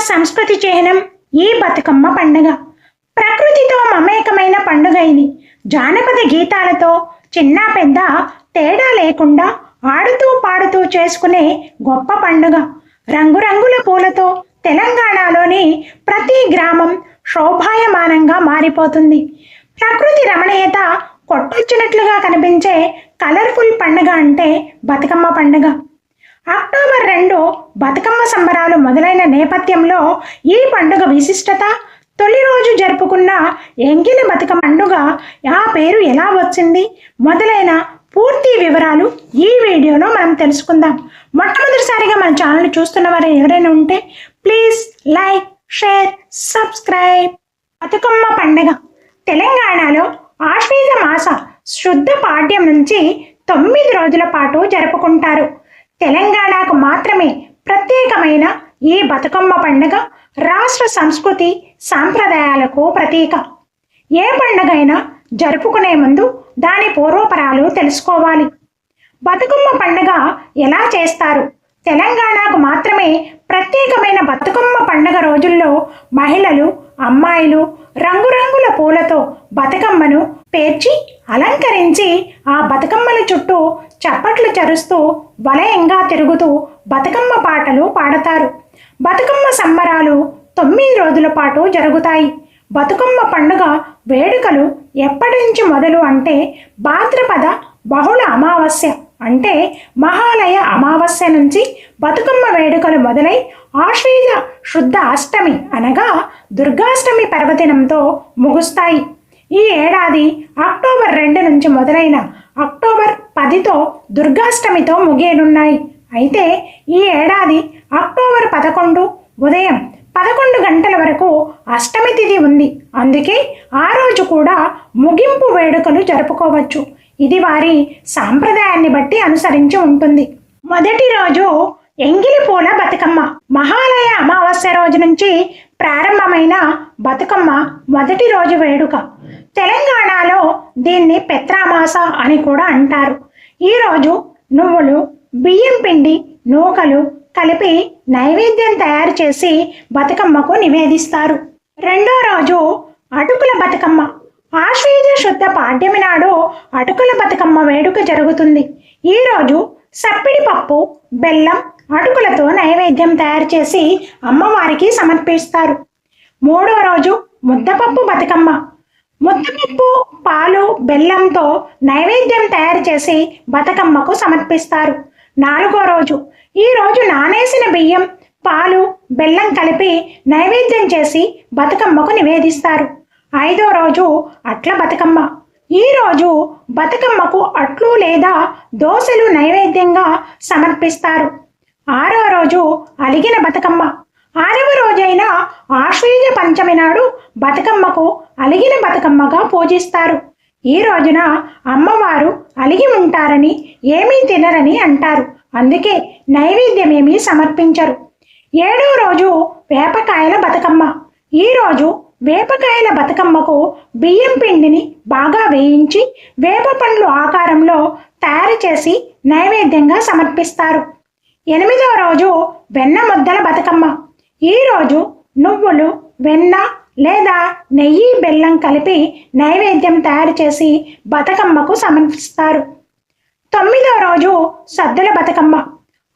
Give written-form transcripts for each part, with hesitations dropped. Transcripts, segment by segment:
సంస్కృతి చిహ్నం ఈ బతుకమ్మ పండుగ. ప్రకృతితో మమేకమైన పండుగ ఇది. జానపద గీతాలతో చిన్న పెద్ద తేడా లేకుండా ఆడుతూ పాడుతూ చేసుకునే గొప్ప పండుగ. రంగురంగుల పూలతో తెలంగాణలోని ప్రతి గ్రామం శోభాయమానంగా మారిపోతుంది. ప్రకృతి రమణీయత కొట్టొచ్చినట్లుగా కనిపించే కలర్ఫుల్ పండుగ అంటే బతుకమ్మ పండుగ. అక్టోబర్ 2 బతుకమ్మ సంబరాలు మొదలైన నేపథ్యంలో ఈ పండుగ విశిష్టత, తొలి రోజు జరుపుకున్న ఎంగిలి బతుకమ్మ పండుగ ఆ పేరు ఎలా వచ్చింది మొదలైన పూర్తి వివరాలు ఈ వీడియోలో మనం తెలుసుకుందాం. మొట్టమొదటిసారిగా మన ఛానల్ చూస్తున్న వారు ఎవరైనా ఉంటే please like, share, subscribe. Bathukamma పండుగ తెలంగాణలో ఆశ్వీజ మాస శుద్ధ పాడ్యం నుంచి 9 రోజుల పాటు జరుపుకుంటారు. తెలంగాణకు మాత్రమే ప్రత్యేకమైన ఈ బతుకమ్మ పండుగ రాష్ట్ర సంస్కృతి సాంప్రదాయాలకు ప్రతీక. ఏ పండుగైనా జరుపుకునే ముందు దాని పూర్వపరాలు తెలుసుకోవాలి. బతుకమ్మ పండుగ ఎలా చేస్తారు? తెలంగాణకు మాత్రమే ప్రత్యేకమైన బతుకమ్మ పండుగ రోజుల్లో మహిళలు, అమ్మాయిలు రంగురంగుల పూలతో బతుకమ్మను పేర్చి అలంకరించి ఆ బతుకమ్మల చుట్టూ చప్పట్లు చరుస్తూ వలయంగా తిరుగుతూ బతుకమ్మ పాటలు పాడతారు. బతుకమ్మ సంబరాలు 9 రోజుల పాటు జరుగుతాయి. బతుకమ్మ పండుగ వేడుకలు ఎప్పటి నుంచి మొదలు అంటే భాద్రపద బహుళ అమావాస్య అంటే మహాలయ అమావాస్య నుంచి బతుకమ్మ వేడుకలు మొదలై ఆశ్వీజ శుద్ధ అష్టమి అనగా దుర్గాష్టమి పర్వదినంతో ముగుస్తాయి. ఈ ఏడాది అక్టోబర్ 2 నుంచి మొదలైన అక్టోబర్ 10తో దుర్గాష్టమితో ముగియనున్నాయి. అయితే ఈ ఏడాది అక్టోబర్ 11 ఉదయం 11 గంటల వరకు అష్టమి తిథి ఉంది. అందుకే ఆ రోజు కూడా ముగింపు వేడుకలు జరుపుకోవచ్చు. ఇది వారి సాంప్రదాయాన్ని బట్టి అనుసరించి ఉంటుంది. మొదటి రోజు ఎంగిలి పూల బతుకమ్మ. మహాలయ అమావాస్య రోజు నుంచి ప్రారంభమైన బతుకమ్మ మొదటి రోజు వేడుక. తెలంగాణలో దీన్ని పెత్రామాస అని కూడా అంటారు. ఈరోజు నువ్వులు, బియ్యం పిండి, నూకలు కలిపి నైవేద్యం తయారు చేసి బతుకమ్మకు నివేదిస్తారు. రెండో రోజు అటుకుల బతుకమ్మ. ఆశ్వీజ శుద్ధ పాడ్యమి నాడు అటుకుల బతుకమ్మ వేడుక జరుగుతుంది. ఈరోజు సప్పిడి పప్పు, బెల్లం, అటుకులతో నైవేద్యం తయారు చేసి అమ్మవారికి సమర్పిస్తారు. మూడో రోజు ముద్దపప్పు బతుకమ్మ. ముద్దపప్పు, పాలు, బెల్లంతో నైవేద్యం తయారు చేసి బతుకమ్మకు సమర్పిస్తారు. నాలుగో రోజు ఈ రోజు నానేసిన బియ్యం, పాలు, బెల్లం కలిపి నైవేద్యం చేసి బతుకమ్మకు నివేదిస్తారు. ఐదో రోజు అట్ల బతుకమ్మ. ఈ రోజు బతుకమ్మకు అట్లు లేదా దోశలు నైవేద్యంగా సమర్పిస్తారు. ఆరో రోజు అలిగిన బతుకమ్మ. 6వ రోజైన ఆశ్వీజ పంచమి నాడు బతుకమ్మకు అలిగిన బతుకమ్మగా పూజిస్తారు. ఈ రోజున అమ్మవారు అలిగి ఉంటారని, ఏమీ తినరని అంటారు. అందుకే నైవేద్యమేమీ సమర్పించరు. 7వ రోజు వేపకాయల బతుకమ్మ. ఈరోజు వేపకాయల బతుకమ్మకు బియ్యం పిండిని బాగా వేయించి వేప పండ్లు ఆకారంలో తయారు చేసి నైవేద్యంగా సమర్పిస్తారు. 8వ రోజు వెన్న ముద్దల బతుకమ్మ. ఈరోజు నువ్వులు, వెన్న లేదా నెయ్యి, బెల్లం కలిపి నైవేద్యం తయారు చేసి బతుకమ్మకు సమర్పిస్తారు. 9వ రోజు సద్దుల బతుకమ్మ.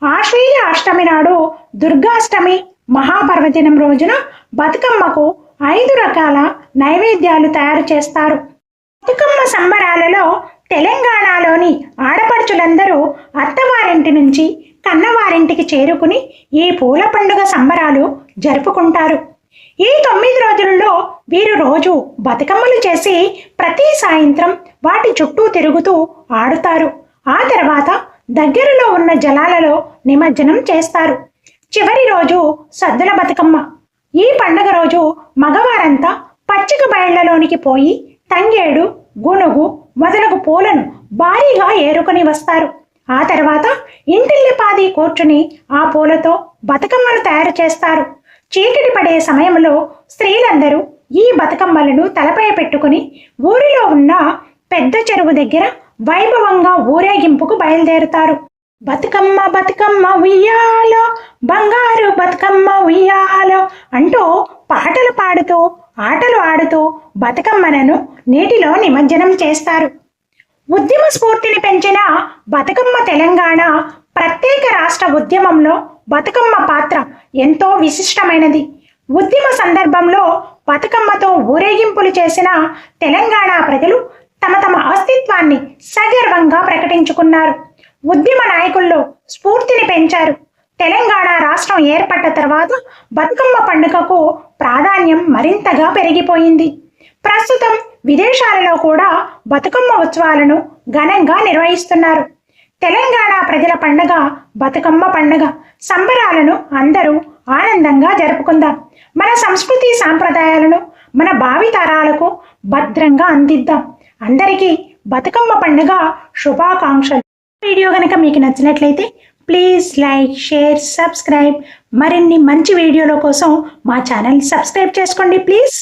ఆశ్వీజ అష్టమి నాడు దుర్గాష్టమి మహాపర్వదినం రోజున బతుకమ్మకు 5 రకాల నైవేద్యాలు తయారు చేస్తారు. బతుకమ్మ సంబరాలలో తెలంగాణలోని ఆడపడుచులందరూ అత్తవారింటి నుంచి కన్నవారింటికి చేరుకుని ఈ పూల పండుగ సంబరాలు జరుపుకుంటారు. ఈ 9 రోజులలో వీరు రోజు బతుకమ్మలు చేసి ప్రతి సాయంత్రం వాటి చుట్టూ తిరుగుతూ ఆడుతారు. ఆ తర్వాత దగ్గరలో ఉన్న జలాలలో నిమజ్జనం చేస్తారు. చివరి రోజు సద్దుల బతుకమ్మ. ఈ పండుగ రోజు మగవారంతా పచ్చిక బయళ్లలోనికి పోయి తంగేడు, గునుగు మొదలగు పూలను భారీగా ఏరుకొని వస్తారు. ఆ తర్వాత ఇంటిల్లిపాది కూర్చుని ఆ పూలతో బతుకమ్మను తయారు చేస్తారు. చీకటి పడే సమయంలో స్త్రీలందరూ ఈ బతుకమ్మలను తలపై పెట్టుకుని ఊరిలో ఉన్న పెద్ద చెరువు దగ్గర వైభవంగా ఊరేగింపుకు బయలుదేరుతారు. బతుకమ్మ బతుకమ్మ ఉయ్యాలో, బంగారు బతుకమ్మ ఉయ్యాలో అంటూ పాటలు పాడుతూ ఆటలు ఆడుతూ బతుకమ్మలను నీటిలో నిమజ్జనం చేస్తారు. ఉద్యమ స్ఫూర్తిని పెంచిన బతుకమ్మ తెలంగాణ ప్రత్యేక రాష్ట్ర ఉద్యమంలో బతుకమ్మ పాత్ర ఎంతో విశిష్టమైనది. ఉద్యమ సందర్భంలో బతుకమ్మతో ఊరేగింపులు చేసిన తెలంగాణ ప్రజలు తమ తమ అస్తిత్వాన్ని సగర్వంగా ప్రకటించుకున్నారు. ఉద్యమ నాయకుల్లో స్ఫూర్తిని పెంచారు. తెలంగాణ రాష్ట్రం ఏర్పడ్డ తర్వాత బతుకమ్మ పండుగకు ప్రాధాన్యం మరింతగా పెరిగిపోయింది. ప్రస్తుతం విదేశాలలో కూడా బతుకమ్మ ఉత్సవాలను ఘనంగా నిర్వహిస్తున్నారు. తెలంగాణ ప్రజల పండుగ బతుకమ్మ పండుగ. సంబరాలను అందరూ ఆనందంగా జరుపుకుందాం. మన సంస్కృతి సాంప్రదాయాలను మన భావితరాలకు భద్రంగా అందిద్దాం. అందరికీ బతుకమ్మ పండుగ శుభాకాంక్షలు. వీడియో కనుక మీకు నచ్చినట్లయితే ప్లీజ్ లైక్, షేర్, సబ్స్క్రైబ్. మరిన్ని మంచి వీడియోల కోసం మా ఛానల్ సబ్స్క్రైబ్ చేసుకోండి ప్లీజ్.